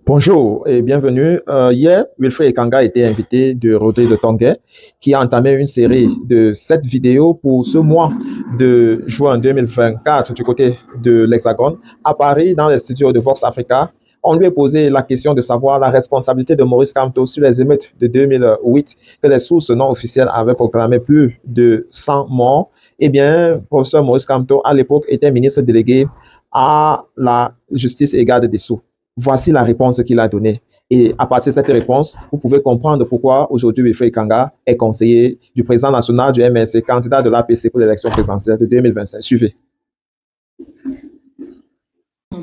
Bonjour et bienvenue. Hier, Wilfred Ekanga a été invité de Rodrigue de Tonguet, qui a entamé une série de 7 vidéos pour ce mois de juin 2024 du côté de l'Hexagone, à Paris, dans les studios de Vox Africa. On lui a posé la question de savoir la responsabilité de Maurice Kamto sur les émeutes de 2008, que les sources non officielles avaient proclamé plus de 100 morts. Eh bien, professeur Maurice Kamto, à l'époque, était ministre délégué à la justice et garde des Sceaux. Voici la réponse qu'il a donnée. Et à partir de cette réponse, vous pouvez comprendre pourquoi aujourd'hui Wilfred Kanga est conseiller du président national du MSC, candidat de l'APC pour l'élection présidentielle de 2025. Suivez.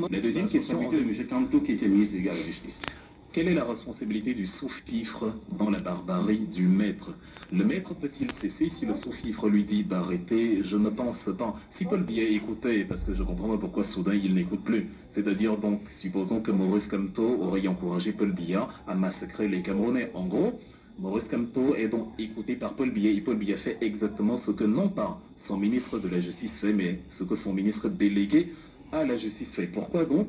La deuxième question de M. Kamto, qui était ministre de la Justice. Quelle est la responsabilité du sous-fifre dans la barbarie du maître? Le maître peut-il cesser si le sous-fifre lui dit d'arrêter? Je ne pense pas. Si Paul Biya écoutait, parce que je comprends pas pourquoi soudain il n'écoute plus, c'est-à-dire donc, supposons que Maurice Kamto aurait encouragé Paul Biya à massacrer les Camerounais. En gros, Maurice Kamto est donc écouté par Paul Biya et Paul Biya fait exactement ce que non pas son ministre de la Justice fait, mais ce que son ministre délégué à la Justice fait. Pourquoi donc?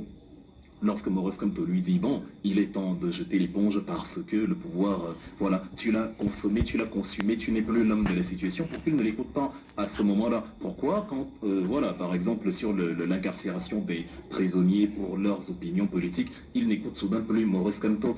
Lorsque Maurice Kamto lui dit, bon, il est temps de jeter l'éponge parce que le pouvoir, voilà, tu l'as consommé, tu l'as consumé, tu n'es plus l'homme de la situation, pour qu'il ne l'écoute pas à ce moment-là. Pourquoi quand, voilà, par exemple, sur l'incarcération des prisonniers pour leurs opinions politiques, il n'écoute soudain plus Maurice Kamto?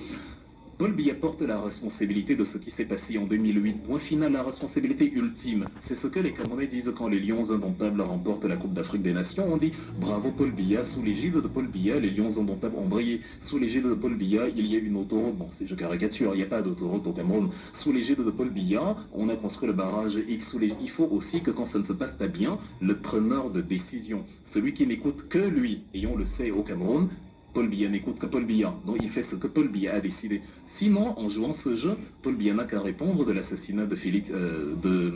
Paul Biya porte la responsabilité de ce qui s'est passé en 2008. Point final, la responsabilité ultime. C'est ce que les Camerounais disent quand les Lions indomptables remportent la Coupe d'Afrique des Nations. On dit bravo Paul Biya. Sous l'égide de Paul Biya, les Lions indomptables ont brillé. Sous l'égide de Paul Biya, il y a une autoroute. Bon, je caricature, il n'y a pas d'autoroute au Cameroun. Sous l'égide de Paul Biya, on a construit le barrage X. Il faut aussi que quand ça ne se passe pas bien, le preneur de décision, celui qui n'écoute que lui, et on le sait au Cameroun, Paul Biya n'écoute que Paul Biya. Donc il fait ce que Paul Biya a décidé. Sinon, en jouant ce jeu, Paul Biya n'a qu'à répondre de l'assassinat de Félix,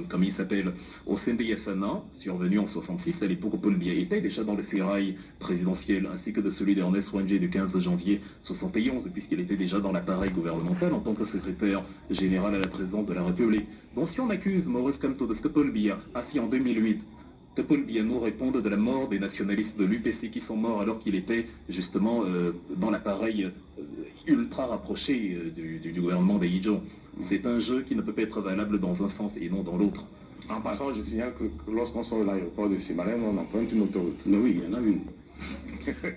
comme il s'appelle, au CNDFNA, survenu en 66, à l'époque où Paul Biya était déjà dans le sérail présidentiel, ainsi que de celui d'Ernest Wangé du 15 janvier 71, puisqu'il était déjà dans l'appareil gouvernemental en tant que secrétaire général à la présidence de la République. Donc si on accuse Maurice Kamto de ce que Paul Biya a fait en 2008, que Paul Biya nous réponde de la mort des nationalistes de l'UPC qui sont morts alors qu'il était justement dans l'appareil ultra rapproché du gouvernement d'Aïdjo. C'est un jeu qui ne peut pas être valable dans un sens et non dans l'autre. En passant, je signale que lorsqu'on sort de l'aéroport de Simalène, on emprunte une autoroute. Mais oui, il y en a une.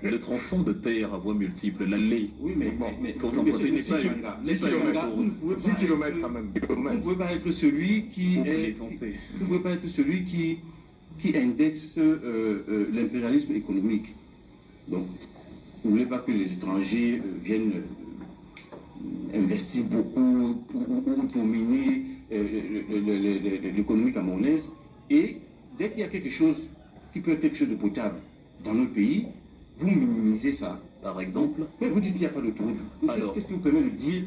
Le tronçon de terre à voie multiple, l'allée, oui, mais quand vous empruntez n'est pas 10 km quand même. Vous ne pouvez pas être celui qui vous ne pouvez pas être celui qui indexe l'impérialisme économique. Donc, vous ne voulez pas que les étrangers viennent investir beaucoup ou dominer l'économie camerounaise. Et dès qu'il y a quelque chose qui peut être quelque chose de potable dans notre pays, vous minimisez ça. Par exemple, mais vous dites qu'il n'y a pas d'autoroute. Alors, qu'est-ce que vous permet de dire?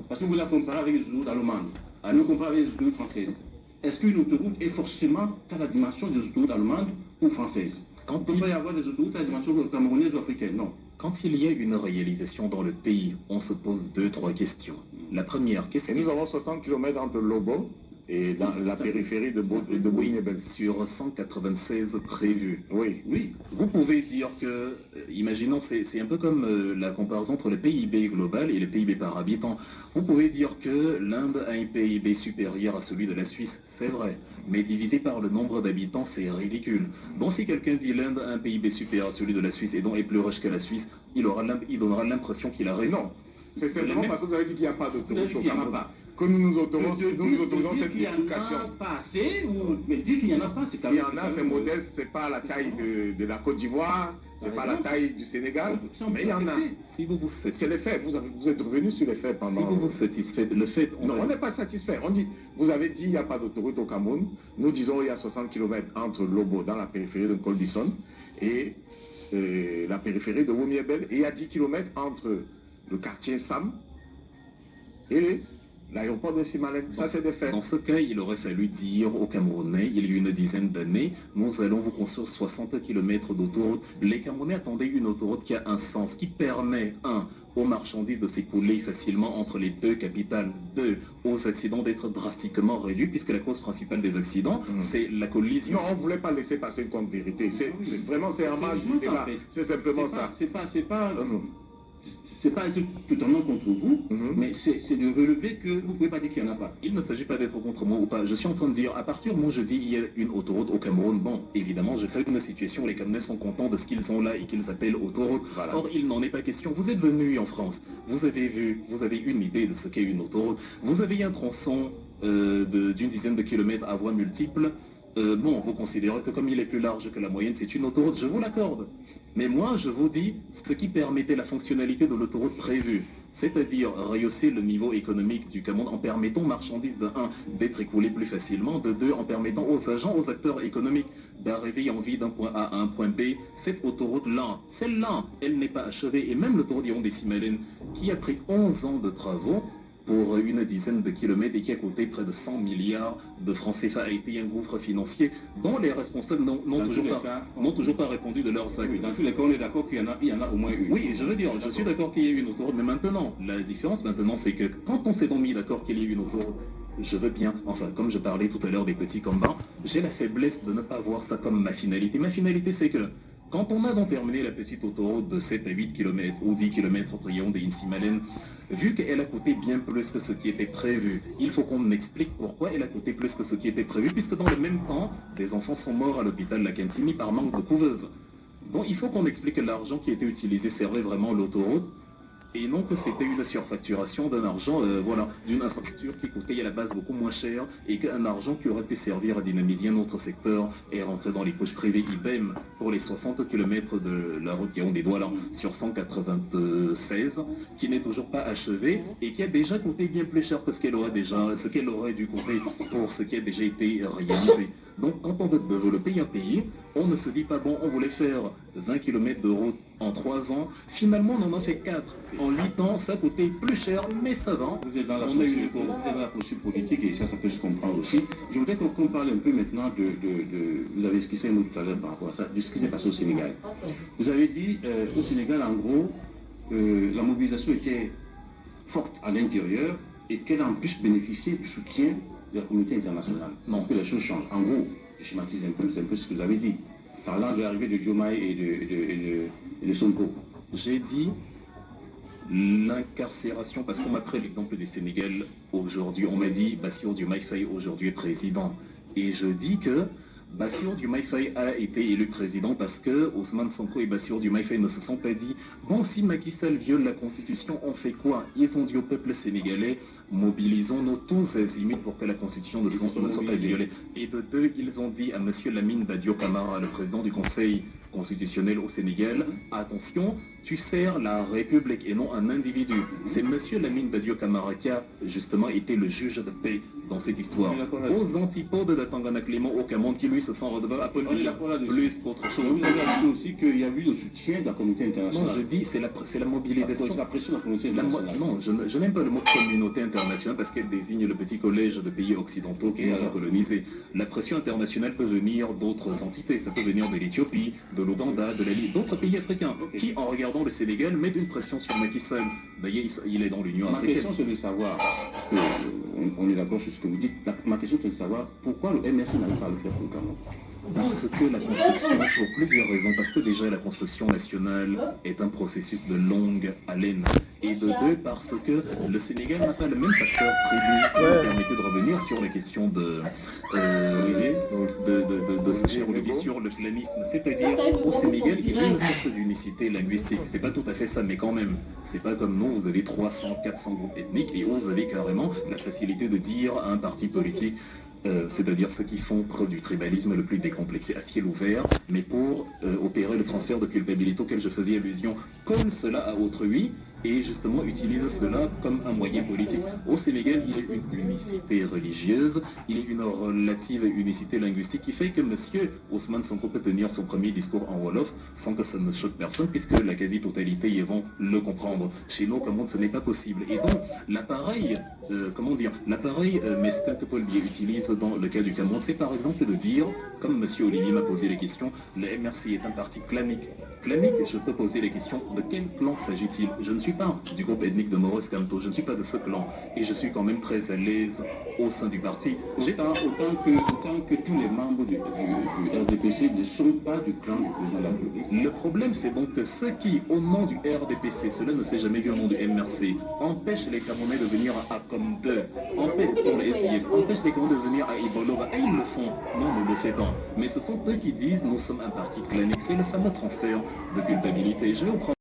Parce que vous la comparez avec les autoroutes allemandes, vous la comparez avec les autoroutes françaises. Est-ce qu'une autoroute est forcément à la dimension des autoroutes allemandes ou françaises? Quand il peut y avoir des autoroutes à la dimension camerounaise ou africaine? Non. Quand il y a une réalisation dans le pays, on se pose 2-3 questions. La première question... Nous avons 60 km entre Lobo et dans la périphérie de Bouygues-Nebel. Sur 196 prévus. Oui. Vous pouvez dire que, imaginons, c'est un peu comme la comparaison entre le PIB global et le PIB par habitant. Vous pouvez dire que l'Inde a un PIB supérieur à celui de la Suisse, c'est vrai. Mais divisé par le nombre d'habitants, c'est ridicule. Donc si quelqu'un dit l'Inde a un PIB supérieur à celui de la Suisse et donc est plus riche que la Suisse, il donnera l'impression qu'il a raison. Non, c'est simplement parce que vous avez dit qu'il n'y a pas d'autoroute au Cameroun. Que nous autorisons cette bifurcation. Pas assez, mais dire qu'il n'y en a pas, c'est quand même. Il y en a, c'est modeste, c'est pas la taille de la Côte d'Ivoire, c'est pas la taille du Sénégal, mais il y en a. Si vous c'est les faits, vous êtes revenu sur les faits pendant... Si vous vous satisfaites, le fait... Non, on n'est pas satisfait. On dit, vous avez dit qu'il n'y a pas d'autoroute au Cameroun, nous disons qu'il y a 60 km entre Lobo, dans la périphérie de Col-Dissonne, et la périphérie de Womiebel, et il y a 10 km entre le quartier Sam et l'aéroport de Simalène. Ça, c'est des faits. Dans ce cas, il aurait fallu dire aux Camerounais, il y a une dizaine d'années, nous allons vous construire 60 km d'autoroute. Les Camerounais attendaient une autoroute qui a un sens, qui permet, aux marchandises de s'écouler facilement entre les deux capitales, aux accidents d'être drastiquement réduits, puisque la cause principale des accidents, c'est la collision. Non, on ne voulait pas laisser passer une contre-vérité. Vraiment, c'est un marge du débat. C'est simplement ça. c'est pas un truc totalement contre vous, mais c'est de relever que vous ne pouvez pas dire qu'il n'y en a pas. Il ne s'agit pas d'être contre moi ou pas. Je suis en train de dire, à partir du moment où je dis il y a une autoroute au Cameroun, bon, évidemment, je crée une situation où les Camerounais sont contents de ce qu'ils ont là et qu'ils appellent autoroute. Voilà. Or, il n'en est pas question. Vous êtes venu en France, vous avez vu, vous avez une idée de ce qu'est une autoroute. Vous avez un tronçon d'une dizaine de kilomètres à voies multiples. Bon, vous considérez que comme il est plus large que la moyenne, c'est une autoroute, je vous l'accorde. Mais moi, je vous dis ce qui permettait la fonctionnalité de l'autoroute prévue, c'est-à-dire rehausser le niveau économique du Cameroun en permettant aux marchandises de 1 d'être écoulées plus facilement, de 2 en permettant aux agents, aux acteurs économiques d'arriver en vie d'un point A à un point B. Cette autoroute-là, celle-là, elle n'est pas achevée. Et même l'autoroute Yaoundé Simalène, qui a pris 11 ans de travaux, pour une dizaine de kilomètres et qui a coûté près de 100 milliards de francs CFA, a été un gouffre financier dont les responsables n'ont toujours pas répondu de leurs actes. Dans tous les cas, on est d'accord qu'il y en a au moins une. Oui, je veux dire, je suis d'accord qu'il y ait une autoroute, mais maintenant, la différence maintenant, c'est que quand on s'est donc mis d'accord qu'il y ait une autoroute, je veux bien, enfin, comme je parlais tout à l'heure des petits combats, j'ai la faiblesse de ne pas voir ça comme ma finalité. Ma finalité, c'est que quand on a donc terminé la petite autoroute de 7 à 8 km ou 10 km entre Yaoundé et Insimalène, vu qu'elle a coûté bien plus que ce qui était prévu, il faut qu'on explique pourquoi elle a coûté plus que ce qui était prévu, puisque dans le même temps, des enfants sont morts à l'hôpital La Cantini par manque de couveuses. Bon, il faut qu'on explique que l'argent qui était utilisé servait vraiment l'autoroute, et non que c'était une surfacturation d'un argent, voilà, d'une infrastructure qui coûtait à la base beaucoup moins cher et qu'un argent qui aurait pu servir à dynamiser un autre secteur est rentré dans les poches privées. Idem pour les 60 km de la route Yaoundé-Douala sur 196, qui n'est toujours pas achevée et qui a déjà coûté bien plus cher que ce qu'elle aurait dû coûter pour ce qui a déjà été réalisé. Donc quand on veut développer un pays, on ne se dit pas bon, on voulait faire 20 km de route en 3 ans, finalement on en a fait 4. En 8 ans, ça coûtait plus cher, mais ça va. Vous êtes dans la posture politique et ça peut se comprendre aussi. Je voudrais qu'on parle un peu maintenant vous avez esquissé un mot tout à l'heure par rapport à ça, de ce qui s'est passé au Sénégal. Vous avez dit au Sénégal, en gros, la mobilisation était forte à l'intérieur et qu'elle a en plus bénéficié du soutien de la communauté internationale. Non, que les choses changent. En gros, je schématise un peu, c'est un peu ce que vous avez dit. Parlant de l'arrivée de Diomaye et de Sonko. J'ai dit l'incarcération, parce qu'on m'a pris l'exemple du Sénégal aujourd'hui. On m'a dit Bassirou Diomaye Faye aujourd'hui est président. Et je dis que Bassirou Diomaye Faye a été élu président parce que Ousmane Sonko et Bassirou Diomaye Faye ne se sont pas dit bon, si Macky Sall viole la Constitution, on fait quoi? Ils ont dit au peuple sénégalais mobilisons-nous tous azimuts pour que la Constitution ne soit pas violée. Et de deux, ils ont dit à M. Lamine Badio Camara, le président du Conseil constitutionnel au Sénégal, attention, tu sers la République et non un individu. C'est M. Lamine Badio Camara qui a justement été le juge de paix dans cette histoire. Aux antipodes de Tangana Clément au Cameroun, qui lui se sent redevable plus qu'autre chose. Vous avez dit aussi qu'il y a eu le soutien de la communauté internationale. Non, je dis c'est la mobilisation. La pression de la communauté internationale. Non, je n'aime pas le mot communauté internationale parce qu'elle désigne le petit collège de pays occidentaux qui nous ont colonisés. La pression internationale peut venir d'autres entités. Ça peut venir de l'Éthiopie, de l'Ouganda, de la Libye, d'autres pays africains qui, en regardant le Sénégal, mettent une pression sur Macky Sall. D'ailleurs, il est dans l'Union africaine. Ma question, c'est de savoir, on est d'accord sur ce que vous dites, ma question, c'est de savoir pourquoi le MRC n'allait pas le faire pour le Cameroun. Parce que la construction, pour plusieurs raisons, parce que déjà la construction nationale est un processus de longue haleine, et de deux, parce que le Sénégal n'a pas le même facteur prévu qui nous permettait de revenir sur la question de ce cher Olivier sur le clanisme, c'est-à-dire au Sénégal il y a une sorte d'unicité linguistique, c'est pas tout à fait ça, mais quand même, c'est pas comme nous, vous avez 300, 400 groupes ethniques, et vous avez carrément la facilité de dire à un parti politique c'est-à-dire ceux qui font preuve du tribalisme le plus décomplexé à ciel ouvert, mais pour opérer le transfert de culpabilité auquel je faisais allusion, comme cela à autrui, et justement utilise cela comme un moyen politique. Au Sénégal, il y a une unicité religieuse, il y a une relative unicité linguistique qui fait que M. Ousmane Sonko peut tenir son premier discours en Wolof sans que ça ne choque personne, puisque la quasi-totalité y vont le comprendre. Chez nous, comme ce n'est pas possible. Et donc, l'appareil, l'appareil mesquin que Paul Biya utilise dans le cas du Cameroun, c'est par exemple de dire, comme M. Olivier m'a posé la question, le MRC est un parti clanique. Clanique, je peux poser la question, de quel clan s'agit-il? Je ne suis suis pas du groupe ethnique de Maurice Kamto, je ne suis pas de ce clan. Et je suis quand même très à l'aise au sein du parti. Autant que tous les membres du RDPC ne sont pas du clan du président de la République. Le problème, c'est donc que ceux qui, au nom du RDPC, cela ne s'est jamais vu au nom du MRC, empêchent les Camerounais de venir à Comme 2, empêchent les SIF, empêchent les Camerounais de venir à Ibolova. Et ils le font. Non, nous le faisons. Mais ce sont eux qui disent nous sommes un parti clanique. C'est le fameux transfert de culpabilité. Je vais vous prendre